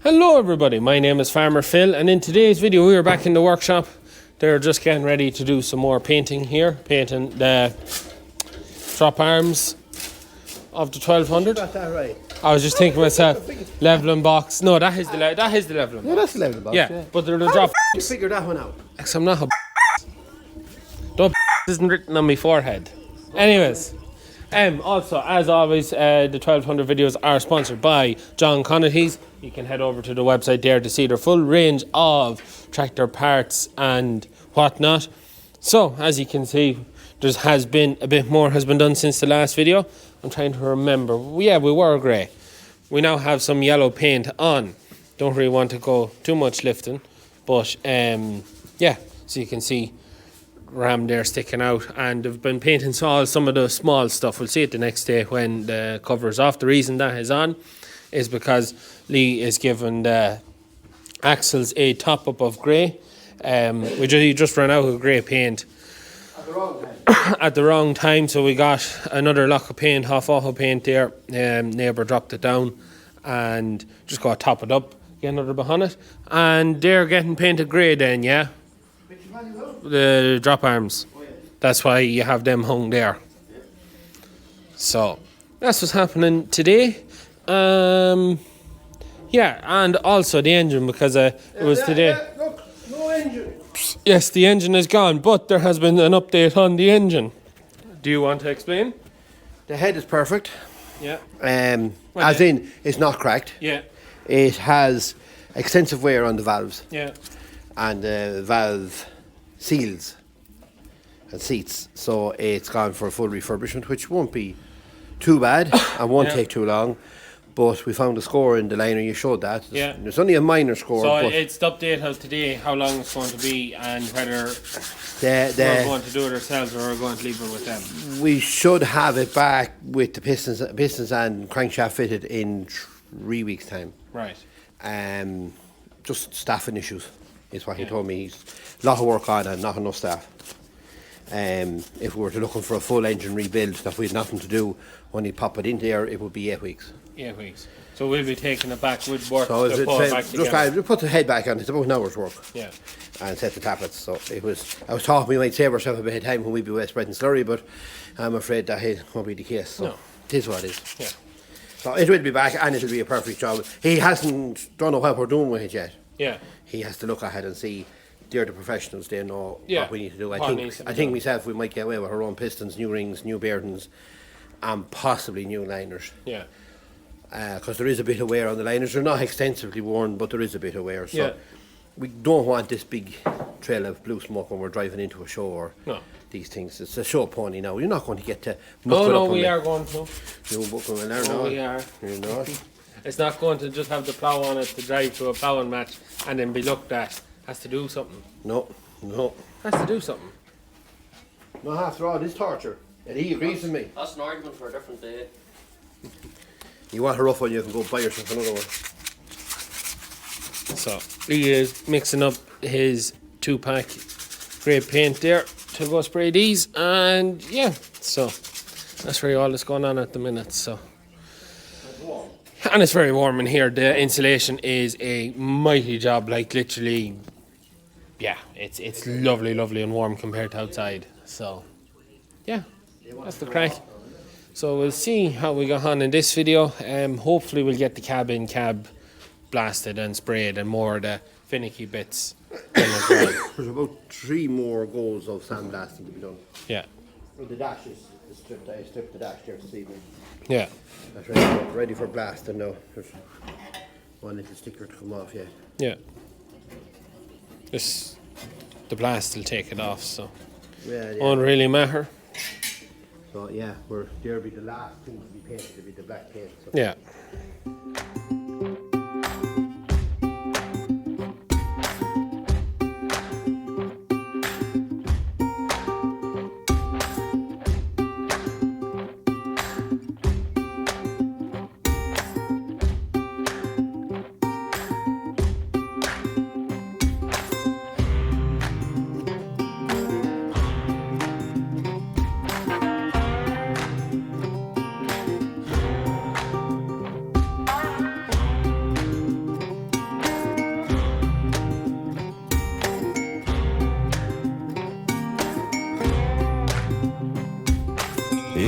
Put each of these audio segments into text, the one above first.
Hello everybody, my name is Farmer Phil, and in today's video we are back in the workshop. They're just getting ready to do some more painting here, painting the drop arms of the 1200. Got that right. I was just thinking to myself, leveling box. No, that is the leveling box. Yeah, that's the level box. Yeah, but they're the drop. You figure that one out. I'm not a. Don't isn't written on my forehead. Anyways. Also, as always, the 1200 videos are sponsored by John Connaughey's. You can head over to the website there to see their full range of tractor parts and whatnot. So, as you can see, there has been a bit more has been done since the last video. I'm trying to remember. Yeah, we were grey. We now have some yellow paint on. Don't really want to go too much lifting, but yeah. So you can see ram there sticking out, and they've been painting some of the small stuff. We'll see it the next day when the cover is off. The reason that is on is because Lee is giving the axles a top up of grey. He just ran out of grey paint At the wrong time. at the wrong time, so we got another lock of paint, half auto paint there. Neighbour dropped it down and just got to top it up, get another behind it, and they're getting painted grey then, yeah. The drop arms. Oh, yeah. That's why you have them hung there. Yeah. So that's what's happening today. Yeah, and also the engine, because it was today. Look, no engine. Yes, the engine is gone, but there has been an update on the engine. Do you want to explain? The head is perfect. Yeah. As in, it's not cracked. Yeah. It has extensive wear on the valves Yeah. and the valve seals and seats. So it's gone for a full refurbishment, which won't be too bad and won't take too long. But we found a score in the liner, you showed that. Yeah. There's only a minor score. So but it's the update of today, how long it's going to be, and whether we're the, going to do it ourselves or we're going to leave it with them. we should have it back with the pistons and crankshaft fitted in 3 weeks' time. Right. Just staffing issues is what he told me. He's a lot of work on and not enough staff. If we were to looking for a full engine rebuild that we had nothing to do, when he pop it in there, it would be 8 weeks. 8 weeks. So we'll be taking it back with work So to pull it back just together. put the head back on. It's about an hour's work. Yeah. And set the tablets. So it was. I was talking we might save ourselves a bit of time when we be west spreading slurry, but I'm afraid that won't be the case. So No. it is what it is. Yeah. So it will be back, and it will be a perfect job. He hasn't done what we're doing with it yet. Yeah. He has to look ahead and see. They're the professionals. They know what we need to do. What needs to be I think done. myself we might get away with our own pistons, new rings, new bearings, and possibly new liners. Yeah. Because there is a bit of wear on the liners. They're not extensively worn, but there is a bit of wear. So Yeah. we don't want this big trail of blue smoke when we're driving into a show or No. these things. It's a show pony now. You're not going to get to. No, we are going to. You book them in there, No, no? we are. You're not. It's not going to just have the plough on it to drive to a ploughing match and then be looked at. Has to do something. No. Has to do something. No, after all, this torture. And he agrees with me. That's an argument for a different day. You want a rough one, you can go buy yourself another one. So he is mixing up his 2-pack grey paint there to go spray these, and yeah, so that's really all that's going on at the minute. So, and it's very warm in here. The insulation is a mighty job, like literally. Yeah, it's lovely and warm compared to outside. So, yeah, that's the crack. So we'll see how we go on in this video. Hopefully we'll get the cab blasted and sprayed and more of the finicky bits done as well. There's about 3 more goals of sandblasting to be done. Yeah, Well, the dash is stripped. I stripped the dash there this evening. yeah, That's ready for blasting now. There's one little sticker to come off yet. yeah. Just the blast will take it off, so Yeah. won't really matter. So yeah, there'll be the last thing to be painted. It'll be the black paint. So. Yeah.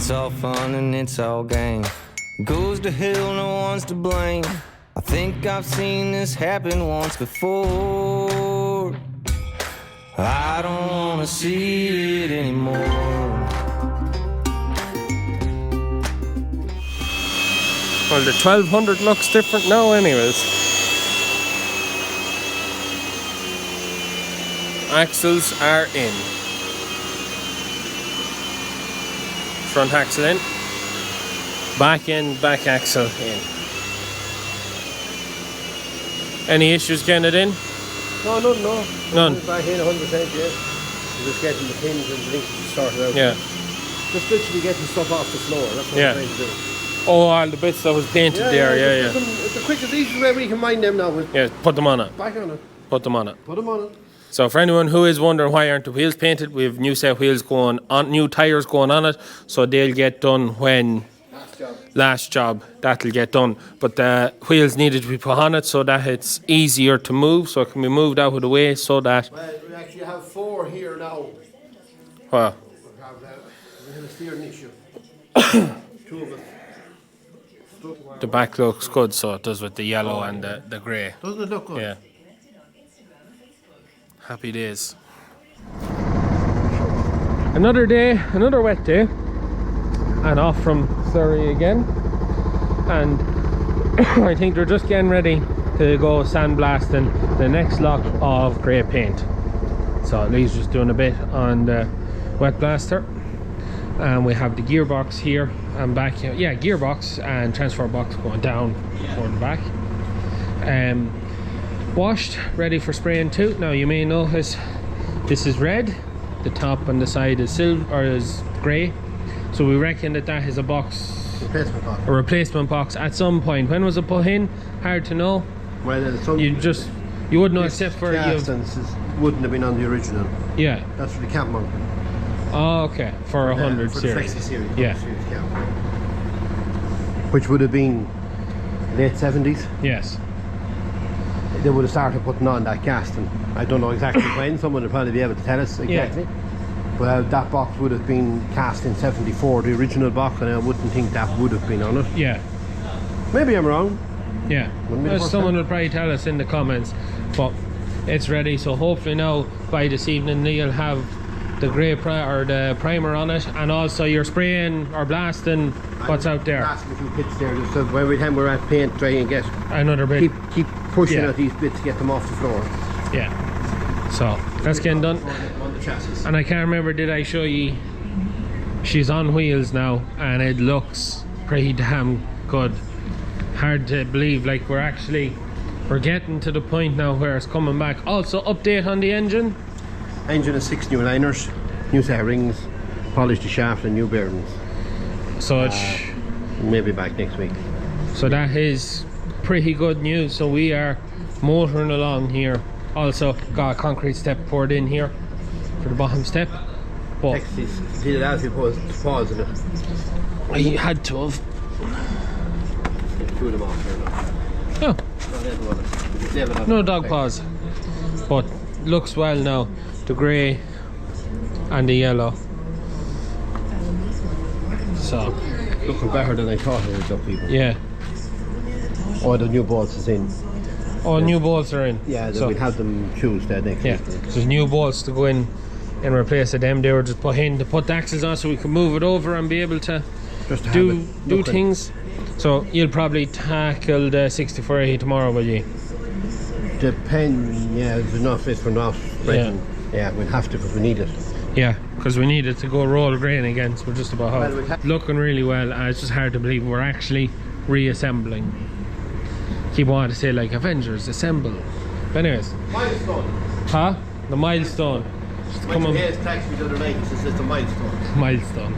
It's all fun and it's all game. Goes to hell, no one's to blame. I think I've seen this happen once before. I don't wanna see it anymore. Well, the 1200 looks different now anyways. Axles are in. Front axle in. Back end, back axle in. Any issues getting it in? No. None. Back in 100%, yeah. We're just getting the pins and the linkages sorted out. Yeah. Just literally getting stuff off the floor. That's what Yeah. we're trying to do. Oh, all the bits that was painted there, yeah. It's the quickest, easiest way we can mind them now. Yeah, put them on it. Back on it. Put them on it. Put them on it. So for anyone who is wondering why aren't the wheels painted, we have new set of wheels going on, new tyres going on it, so they'll get done when last job that'll get done. But the wheels needed to be put on it so that it's easier to move, so it can be moved out of the way so that. Well, we actually have 4 here now. Well, We have a steering issue. 2 of us. the back looks good, so it does with the yellow and the grey. Doesn't it look good? Yeah. Happy days. Another day, another wet day, and off from Surrey again. And I think they're just getting ready to go sandblasting the next lot of grey paint. So Lee's just doing a bit on the wet blaster. And we have the gearbox here and back here. Yeah, gearbox and transfer box going down for the back. Washed, ready for spraying too. Now you may notice this is red, the top and the side is silver or is grey. So we reckon that is a box, a replacement box at some point. When was it put in? Hard to know. Well, you wouldn't know except for you. Wouldn't have been on the original. Yeah. That's for the camp mount. Oh, okay. For 100 for series. the Flexi series. Yeah. Series camp. Which would have been late 70s. Yes. They would have started putting on that casting. I don't know exactly when. Someone would probably be able to tell us exactly. Yeah. But that box would have been cast in 74, the original box, and I wouldn't think that would have been on it. Yeah. Maybe I'm wrong. Yeah. Well, someone will probably tell us in the comments. But it's ready, so hopefully now by this evening you'll have the grey the primer on it, and also you're spraying or blasting what's out there. Blasting a few bits there, just so every time we're at paint, try and get another bit. Keep pushing at these bits to get them off the floor. Yeah. So that's getting done. On the chassis. And I can't remember, did I show you? She's on wheels now, and it looks pretty damn good. Hard to believe, like we're getting to the point now where it's coming back. Also, update on the engine. Engine has 6 new liners, new set of rings, polished the shaft and new bearings. So it's maybe back next week. So that is pretty good news. So we are motoring along here. Also got a concrete step poured in here for the bottom step. But did it as you pause in it. I had to have. Two of them off there now. Oh. No dog paws. But looks well now. The grey and the yellow. So looking better than I thought it would look, people. Yeah. Oh, the new bolts is in. Oh, new bolts are in. Yeah, so we'll have them Tuesday next week. There's new bolts to go in and replace of them. They were just put in to put the axles on so we can move it over and be able to do things. So you'll probably tackle the 6480 tomorrow, will you? Depends, yeah, there's enough fit for not breaking. Yeah, we'll have to because we need it. Yeah, because we need it to go roll grain again, so we're just about looking really well, and it's just hard to believe we're actually reassembling. Keep wanting to say like Avengers assemble. But anyways. Milestone. Huh? The milestone. Come on. Yes, text me the other night, it's a milestone. Milestone.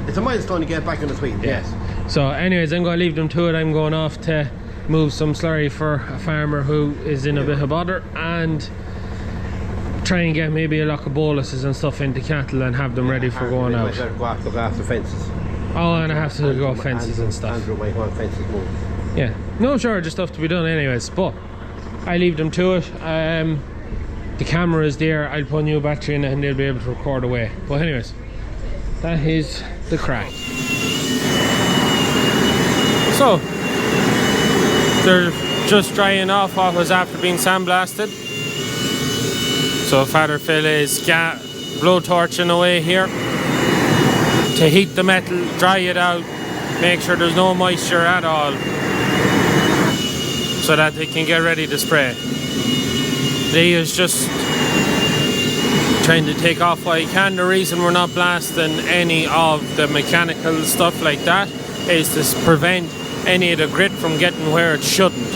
It's a milestone to get back on the swing, yes. So anyways, I'm going to leave them to it. I'm going off to move some slurry for a farmer who is in a bit of bother, and try and get maybe a lot of boluses and stuff into cattle and have them ready for going out. Go after fences. Oh, and I have to go fences and stuff. Andrew might want fences moved. Yeah, no charge of stuff to be done anyways, but I leave them to it. The camera is there, I'll put a new battery in it and they'll be able to record away. But anyways, that is the crack. So, they're just drying off what was after being sandblasted. So Father Phil is blowtorching away here to heat the metal, dry it out, make sure there's no moisture at all, so that they can get ready to spray. Lee is just trying to take off what he can. The reason we're not blasting any of the mechanical stuff like that is to prevent any of the grit from getting where it shouldn't,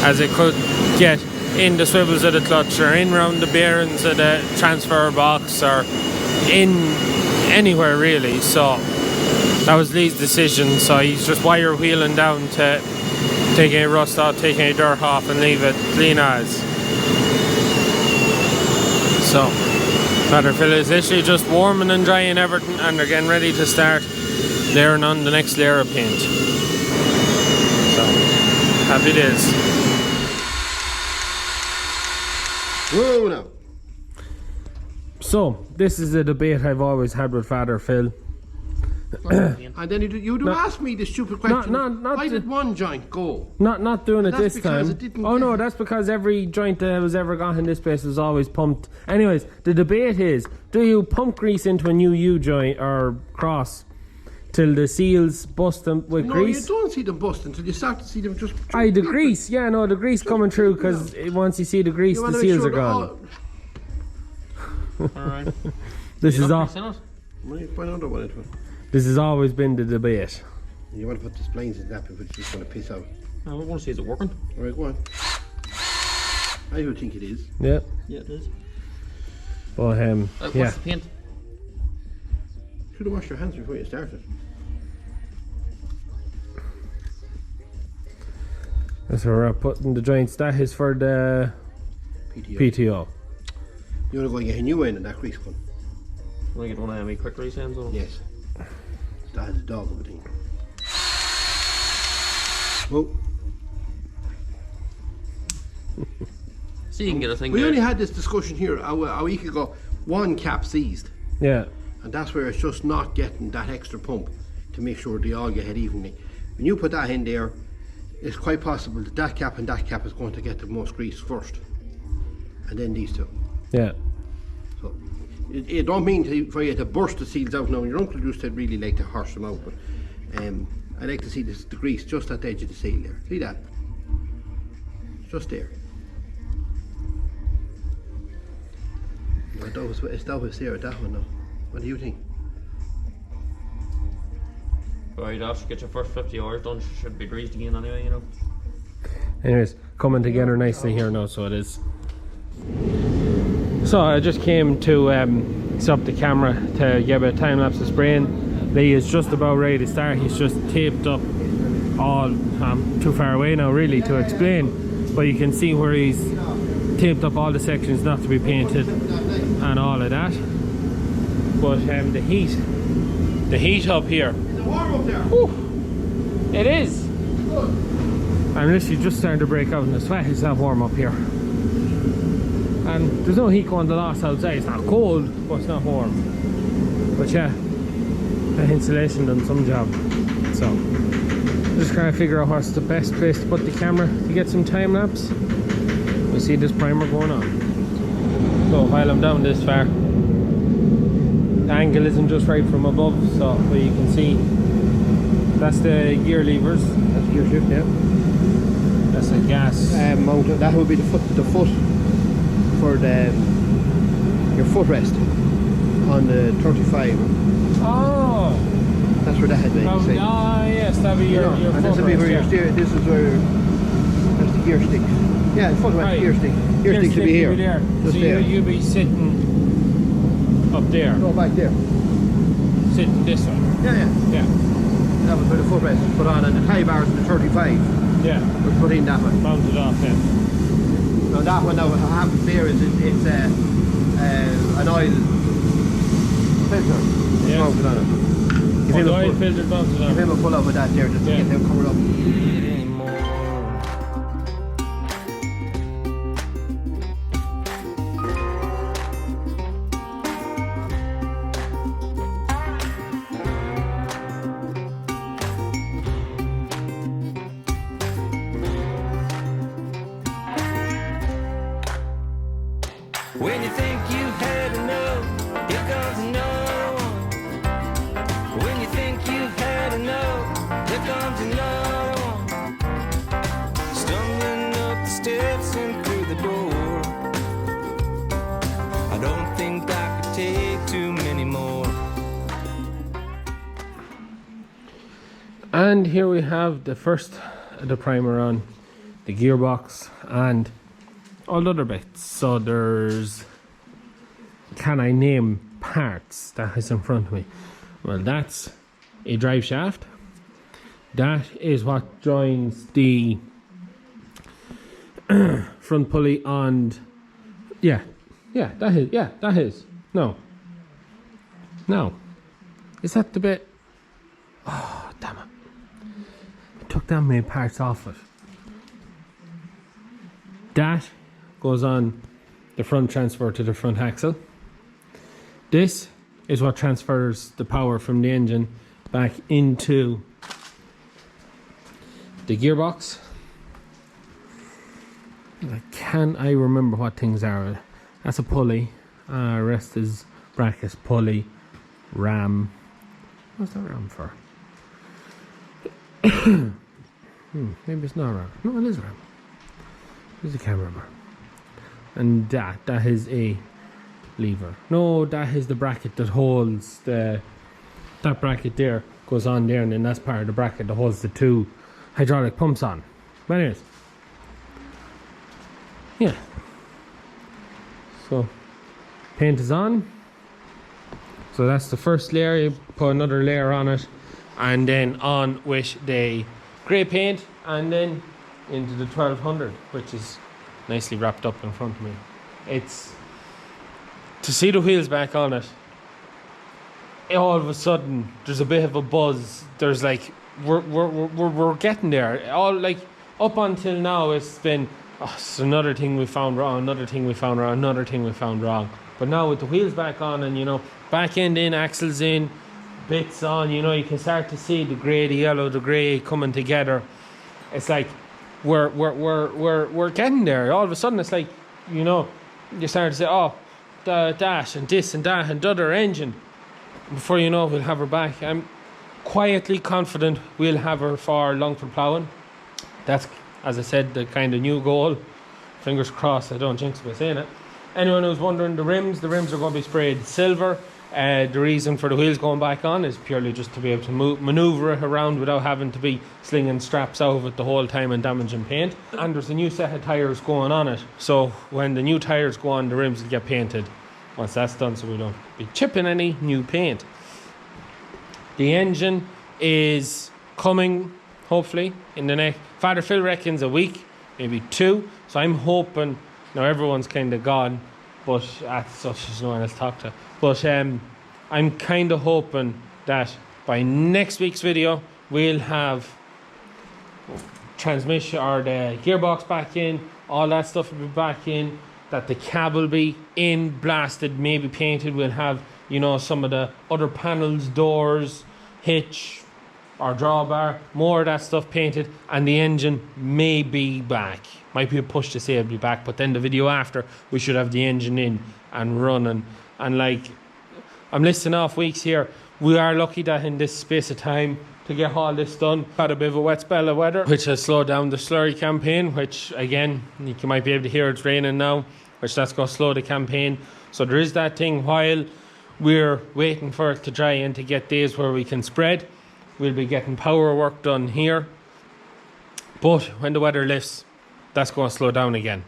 as it could get in the swivels of the clutch or in around the bearings of the transfer box or in anywhere really. So that was Lee's decision. So he's just wire wheeling down to take any rust off, take any dirt off and leave it clean as. So Father Phil is literally just warming and drying everything, and they're getting ready to start layering on the next layer of paint. So happy days. Whoa, now. So this is a debate I've always had with Father Phil. And then you ask me the stupid question. Why did one joint go? Not doing it this because time. it didn't Oh no, get- that's because every joint that was ever got in this place was always pumped. Anyways, the debate is: do you pump grease into a new U joint or cross till the seals bust them with No, grease? you don't see them bust until you start to see them just. Aye, the grease. Yeah, no, the grease coming through because once you see the grease, You the wanna make seals sure are that gone. Alright. This is all. Might find another one into it. This has always been the debate. You want to put the splines in that, but it's just going to piss out. I want to see is it working? All right, go on. I do think it is. Yeah, Yeah, it is. but yeah. What's the paint? Should have washed your hands before you started. So we're putting the joints. That is for the PTO. PTO. You want to go and get a new end in that grease gun? Want to get one of them quick grease ends on it? Yes. That has a dog of a thing. Whoa. See, you can get a thing We there. only had this discussion here a week ago. One cap seized, Yeah, and that's where it's just not getting that extra pump to make sure they all get hit evenly. When you put that in there, it's quite possible that that cap and that cap is going to get the most grease first, and then these two. yeah. So it don't mean for you to burst the seals out now. Your uncle used to really like to harsh them out, but I like to see the grease just at the edge of the seal there. See that? Just there. It's that was there at that one now. What do you think? Right, after you get your first 50 hours done, you should be greased again anyway, you know. Anyways, coming together nicely here now, so it is. So I just came to set up the camera to give a time lapse of spraying. Lee is just about ready to start. He's just taped up all. I'm too far away now really to explain, but you can see where he's taped up all the sections not to be painted and all of that. But the heat up here. Is it warm up there? Whew, it is. I'm literally just starting to break out in the sweat. It's not warm up here. And there's no heat going to last outside. It's not cold, but it's not warm. But yeah, the insulation done some job. So, just trying to figure out what's the best place to put the camera to get some time lapse. We see this primer going on. So while I'm down this far, the angle isn't just right from above, so but you can see that's the gear levers. That's gear shift, yeah. That's a gas. Mounted. That would be the foot for your footrest on the 35. Oh! That's where that had been. Oh, yes, that'd be your and this will be where your steer. This is where that's the gear stick. Yeah, footrest Right. gear stick. Gear stick should be here. Just So there. you'll be sitting up there, No, back there. sitting this way. Yeah. Yeah, That was where the footrest was put on, and the tie bars in the 35 yeah, was put in that way. mounted off then. Now that one, now what happens there is it's an oil filter Yeah. mounted on it. Give him The a oil pull- filter mounted give on. him a pull up with that there just to Yeah. get them covered up. anymore. When you think you've had enough, here comes another one. When you think you've had enough, here comes another one. Stumbling up the steps and through the door. I don't think I could take too many more. And here we have the first of the primer on the gearbox and all the other bits. So there's, can I name parts that is in front of me? Well, that's a drive shaft. That is what joins the front pulley on. That is. No. Is that the bit? Oh, damn it. I took that many parts off it. That goes on the front transfer to the front axle. This is what transfers the power from the engine back into the gearbox. Can I remember what things are? That's a pulley. Rest is brackets, pulley, ram. What's that ram for? Maybe it's not ram. No, it is ram. There's a camera bar. And that is a lever. No, that is the bracket that holds the, that bracket there goes on there, and then that's part of the bracket that holds the two hydraulic pumps on. But anyways, yeah. So paint is on. So that's the first layer. You put another layer on it, and then on with the grey paint, and then into the 1200, which is nicely wrapped up in front of me. It's to see the wheels back on it. All of a sudden, there's a bit of a buzz. There's like we're getting there. All like up until now, it's been it's another thing we found wrong, another thing we found wrong, another thing we found wrong. But now with the wheels back on, and you know, back end in, axles in, bits on, you know, you can start to see the grey, the yellow, the grey coming together. It's like we're getting there. All of a sudden, it's like, you know, you start to say, oh, the dash and this and that and the other engine. Before you know, we'll have her back. I'm quietly confident we'll have her for Longford ploughing. That's, as I said, the kind of new goal. Fingers crossed, I don't jinx by saying it. Anyone who's wondering, the rims are going to be sprayed silver. The reason for the wheels going back on is purely just to be able to maneuver it around without having to be slinging straps out of it the whole time and damaging paint. And there's a new set of tyres going on it, so when the new tyres go on, the rims will get painted once that's done, so we don't be chipping any new paint. The engine is coming, hopefully, in the next, Father Phil reckons a week, maybe 2, so I'm hoping, now everyone's kind of gone, but that's such as no one else to talk to. But I'm kind of hoping that by next week's video we'll have transmission or the gearbox back in, all that stuff will be back in, that the cab will be in, blasted, maybe painted. We'll have, you know, some of the other panels, doors, hitch or drawbar, more of that stuff painted, and the engine may be back. Might be a push to say it'll be back, but then the video after we should have the engine in and running. And like, I'm listing off weeks here. We are lucky that in this space of time to get all this done. Had a bit of a wet spell of weather, which has slowed down the slurry campaign, which again, you might be able to hear it's raining now, which that's going to slow the campaign. So there is that thing while we're waiting for it to dry and to get days where we can spread. We'll be getting power work done here. But when the weather lifts, that's going to slow down again.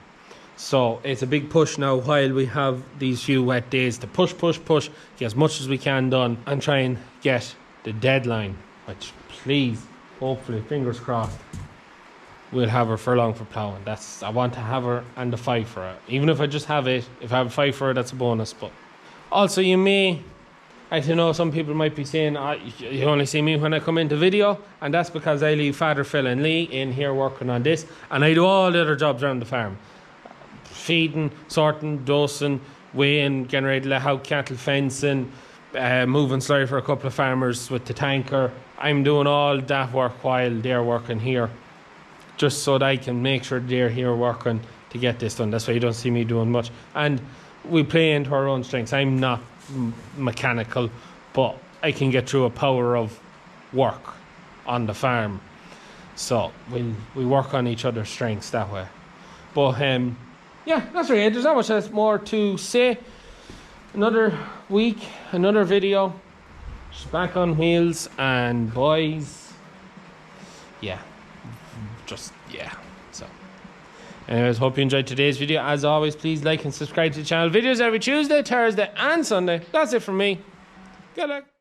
So it's a big push now while we have these few wet days to push, get as much as we can done and try and get the deadline, which please, hopefully, fingers crossed, we'll have her for Longford ploughing. That's, I want to have her and the 5 for it. Even if I just have it, if I have a 5 for her, that's a bonus. But also you may, I don't know, some people might be saying, you only see me when I come into video, and that's because I leave Father Phil and Lee in here working on this, and I do all the other jobs around the farm. Feeding, sorting, dosing, weighing, getting ready to let out cattle, fencing, moving slurry for a couple of farmers with the tanker. I'm doing all that work while they're working here, just so that I can make sure they're here working to get this done. That's why you don't see me doing much. And we play into our own strengths. I'm not mechanical, but I can get through a power of work on the farm. So we work on each other's strengths that way. But yeah, that's right. There's not much else more to say. Another week, another video. Just back on wheels, and boys, yeah, so anyways, hope you enjoyed today's video. As always, please like and subscribe to the channel. Videos every Tuesday, Thursday and Sunday. That's it from me. Good luck.